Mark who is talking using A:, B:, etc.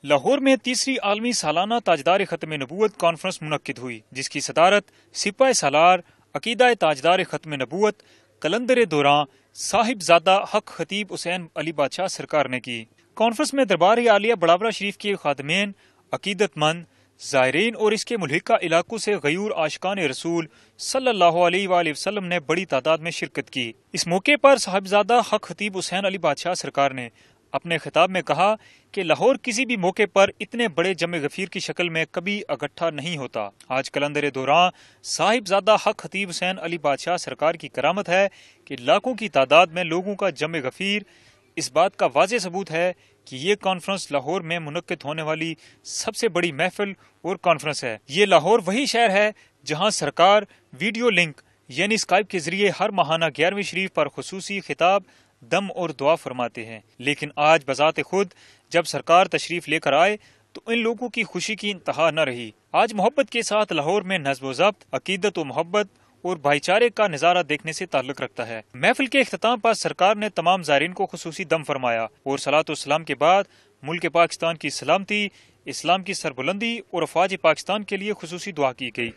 A: لاہور میں تیسری عالمی سالانہ تاجدار ختم نبوت کانفرنس منعقد ہوئی، جس کی صدارت سپاہ سالار عقیدہ تاجدار ختم نبوت قلندر دوراں صاحب زادہ حق خطیب حسین علی بادشاہ سرکار نے کی۔ کانفرنس میں دربار عالیہ بڑاورہ شریف کے خادمین، عقیدت مند، زائرین اور اس کے ملحقہ علاقوں سے غیور عاشقان رسول صلی اللہ علیہ وآلہ وسلم نے بڑی تعداد میں شرکت کی۔ اس موقع پر صاحبزادہ حق خطیب حسین علی بادشاہ سرکار نے اپنے خطاب میں کہا کہ لاہور کسی بھی موقع پر اتنے بڑے جمع غفیر کی شکل میں کبھی اکٹھا نہیں ہوتا۔ آج قلندر دوراں صاحب زادہ حق خطیب حسین علی بادشاہ سرکار کی کرامت ہے کہ لاکھوں کی تعداد میں لوگوں کا جمع غفیر اس بات کا واضح ثبوت ہے کہ یہ کانفرنس لاہور میں منعقد ہونے والی سب سے بڑی محفل اور کانفرنس ہے۔ یہ لاہور وہی شہر ہے جہاں سرکار ویڈیو لنک یعنی اسکائپ کے ذریعے ہر ماہانہ 11ویں شریف پر خصوصی خطاب، دم اور دعا فرماتے ہیں، لیکن آج بذات خود جب سرکار تشریف لے کر آئے تو ان لوگوں کی خوشی کی انتہا نہ رہی۔ آج محبت کے ساتھ لاہور میں نظم و ضبط، عقیدت و محبت اور بھائی چارے کا نظارہ دیکھنے سے تعلق رکھتا ہے۔ محفل کے اختتام پر سرکار نے تمام زائرین کو خصوصی دم فرمایا اور صلاۃ و سلام کے بعد ملک پاکستان کی سلامتی، اسلام کی سربلندی اور افواج پاکستان کے لیے خصوصی دعا کی گئی۔